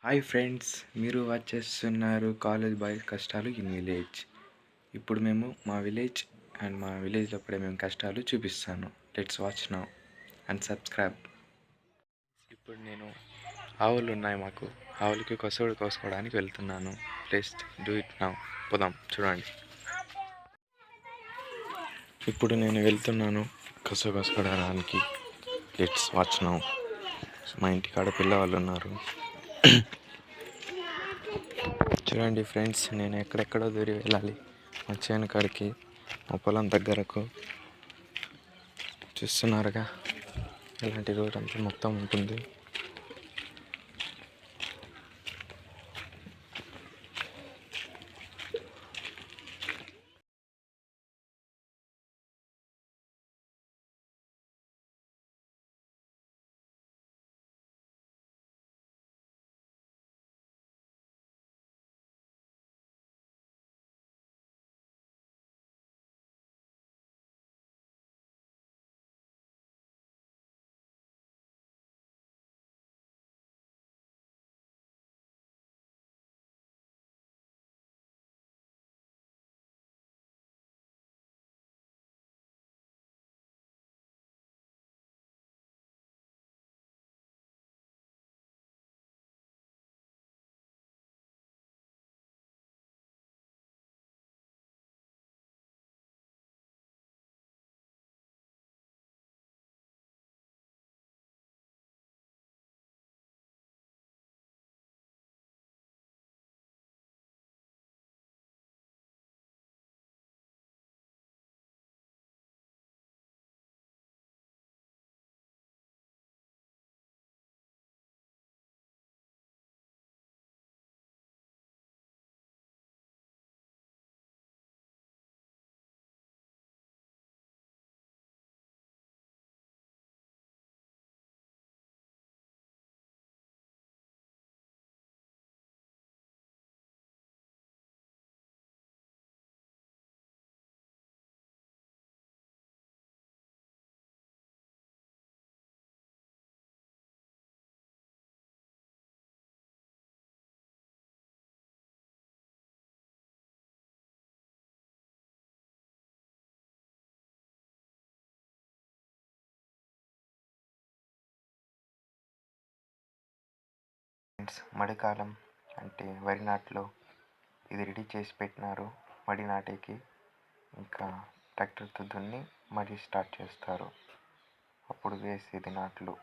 Hi friends, మీరు watch చేస్తున్నారు college boys కష్టాలు ఇన్ విలేజ్. ఇప్పుడు మేము మా విలేజ్లో పడే మేము కష్టాలు చూపిస్తాను. Let's watch now and subscribe. ఇప్పుడు నేను ఆవులు ఉన్నాయి మాకు. ఆవులకి కసువుడు కోసుకోవడానికి వెళ్తున్నాను. Please do it now. పోదాం, చూడండి. ఇప్పుడు నేను వెళ్తున్నాను కసువు కోసుకోవడానికి. Let's watch now. మా ఇంటికాడ పిల్లవాళ్ళు ఉన్నారు. చూడండి ఫ్రెండ్స్, నేను ఎక్కడెక్కడో దూరి వెళ్ళాలి. మా చేను కాడికి, మా పొలం దగ్గరకు. చూస్తున్నారుగా, ఇలాంటి రోడ్ అంతా మొత్తం ఉంటుంది. మడికాలం అంటే వరి నాట్లు ఇది రెడీ చేసి పెట్టినారు. మడి నాటేకి ఇంకా ట్రాక్టర్తో దున్ని మడి స్టార్ట్ చేస్తారు. అప్పుడు వేసేది నాట్లు.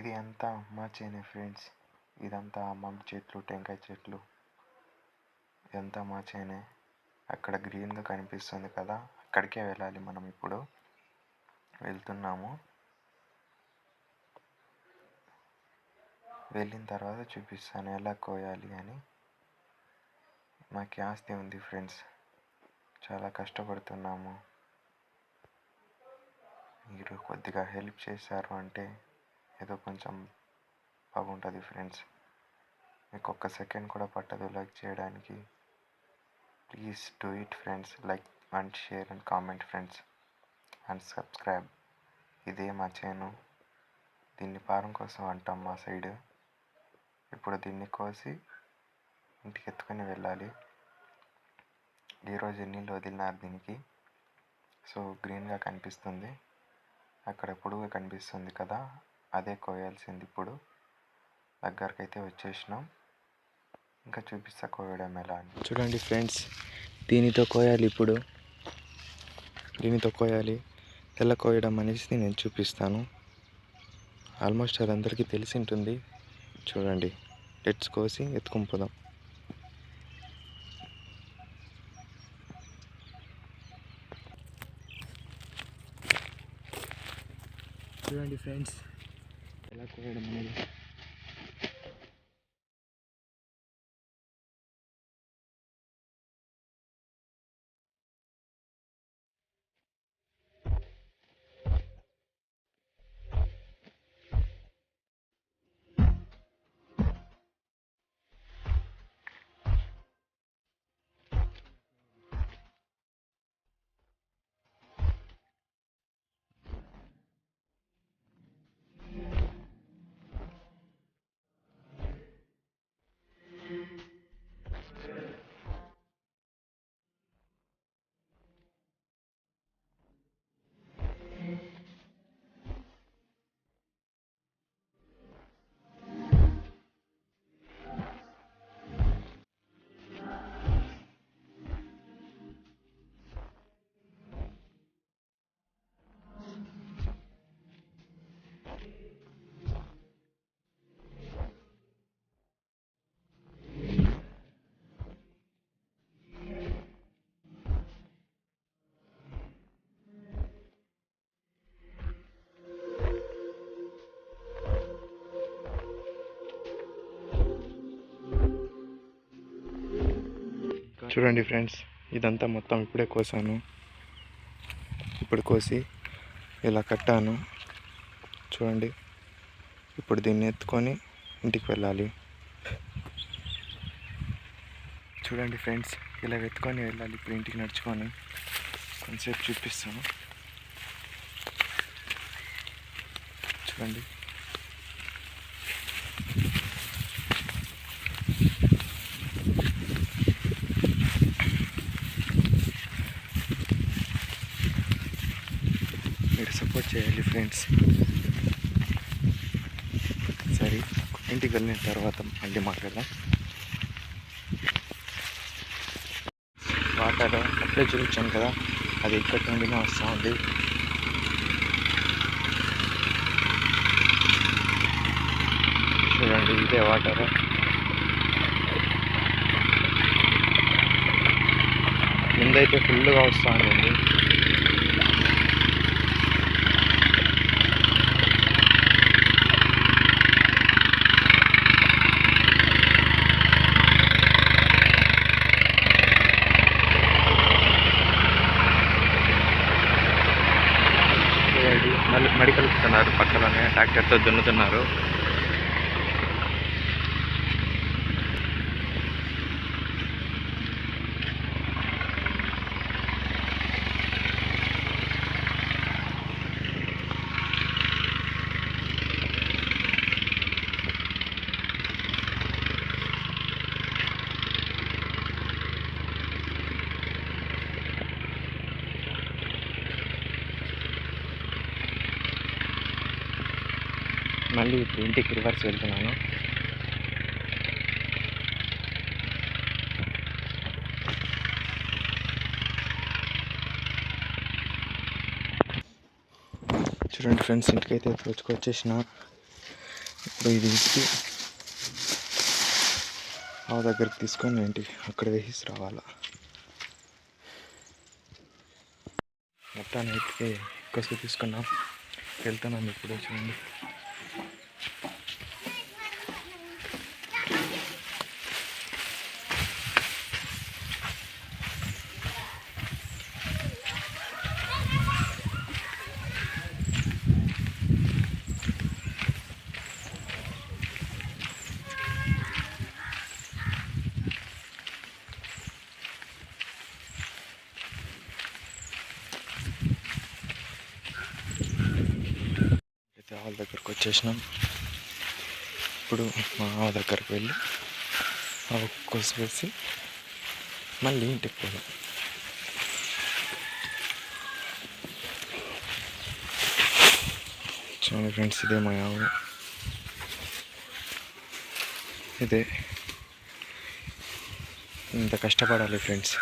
ఇది అంతా మా చేనే ఫ్రెండ్స్. ఇదంతా మామిడి చెట్లు, టెంకాయ చెట్లు, ఇదంతా మా చేనే. అక్కడ గ్రీన్గా కనిపిస్తుంది కదా, అక్కడికే వెళ్ళాలి మనం. ఇప్పుడు వెళ్తున్నాము. వెళ్ళిన తర్వాత చూపిస్తాను ఎలా కోయాలి అని. మాకు ఆస్తి ఉంది ఫ్రెండ్స్, చాలా కష్టపడుతున్నాము. మీరు కొద్దిగా హెల్ప్ చేశారు అంటే ఏదో కొంచెం బాగుంటుంది ఫ్రెండ్స్. మీకు ఒక్క సెకండ్ కూడా పట్టదు లైక్ చేయడానికి. Please do it friends. Like and share and comment friends and subscribe. ఇదే మా చేను. దీన్ని పారం కోసం అంటాం మా సైడ్. ఇప్పుడు దీన్ని కోసి ఇంటికి ఎత్తుకొని వెళ్ళాలి. ఈరోజు నీళ్ళు వదిలినారు దీనికి, సో గ్రీన్గా కనిపిస్తుంది. అక్కడ పొడుగు కనిపిస్తుంది కదా, అదే కోయాల్సింది. ఇప్పుడు దగ్గరకు అయితే వచ్చేసినాం. ఇంకా చూపిస్తా కోయడం ఎలా అని. చూడండి ఫ్రెండ్స్, దీనితో కోయాలి. ఇప్పుడు దీనితో కోయాలి. ఎలా కోయడం అనేసి నేను చూపిస్తాను. ఆల్మోస్ట్ అది అందరికీ తెలిసి ఉంటుంది. చూడండి, లెట్స్ కోసి ఎత్తుకొని పోదాం. చూడండి ఫ్రెండ్స్, ఎలా కోయడం అనేది. చూడండి ఫ్రెండ్స్, ఇదంతా మొత్తం ఇప్పుడే కోసాను. ఇప్పుడు కోసి ఇలా కట్టాను చూడండి. ఇప్పుడు దీన్ని ఎత్తుకొని ఇంటికి వెళ్ళాలి. చూడండి ఫ్రెండ్స్, ఇలా ఎత్తుకొని వెళ్ళాలి ఇప్పుడు ఇంటికి నడుచుకొని. కొంచెంసేపు చూపిస్తాను చూడండి. మీరు సపోర్ట్ చేయాలి ఫ్రెండ్స్. సరే, ఇంటికి వెళ్ళిన తర్వాత మళ్ళీ మాట్లాడదాం. వాటర్ అప్పుడే చూపించాను కదా, అది ఇక్కడ నుండినే వస్తూ ఉంది. చూడండి, ఇదే వాటర్. ముందైతే ఫుల్గా వస్తూ ఉందండి. మడి కలుపుతున్నారు, పక్కలోనే ట్రాక్టర్తో దున్నుతున్నారు. మళ్ళీ ఇప్పుడు ఇంటికి రివర్స్ వెళ్తున్నాను. చూడండి ఫ్రెండ్స్, ఇంటికైతే వచ్చేసిన. ఇప్పుడు ఇది ఇంటికి ఆవు దగ్గరికి తీసుకొని ఇంటికి అక్కడ వేసి రావాలా. మొత్తాన్ని అయితే కసుగు తీసుకున్నాం, వెళ్తున్నాం ఇప్పుడు. చూడండి, ఆవు దగ్గరకు వచ్చేసినాం. ఇప్పుడు మా ఆవు దగ్గరకు వెళ్ళి ఆవు కోసివేసి మళ్ళీ ఇంటికి పోదాం. చూడండి ఫ్రెండ్స్, ఇదే మా ఆవు. ఇదే ఇంత కష్టపడాలి ఫ్రెండ్స్.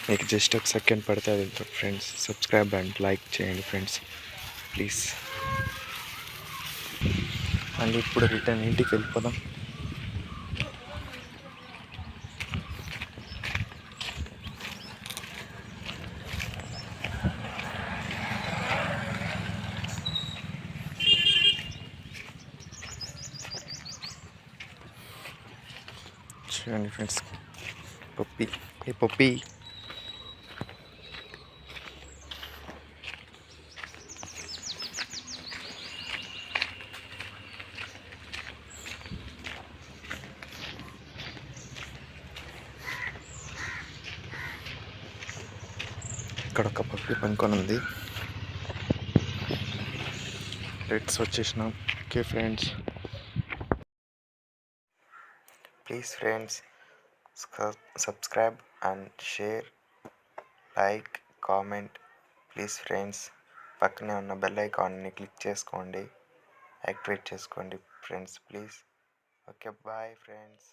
మీకు జస్ట్ ఒక సెకండ్ పడుతుంది ఫ్రెండ్స్. సబ్స్క్రైబ్ అండ్ లైక్ చేయండి ఫ్రెండ్స్ ప్లీజ్. మళ్ళీ ఇప్పుడు రిటర్న్ ఇంటికి వెళ్ళిపోదాం. చూడండి ఫ్రెండ్స్, పప్పి, ఏ పప్పి. ఇక్కడ ఒక పప్పి పనుకొని ఉంది. లెట్స్ వచ్చేసినాం. Okay friends, please friends subscribe and share, like, comment please friends. పక్కనే ఉన్న బెల్ ఐకాన్ని క్లిక్ చేసుకోండి, యాక్టివేట్ చేసుకోండి friends please. Okay, bye friends.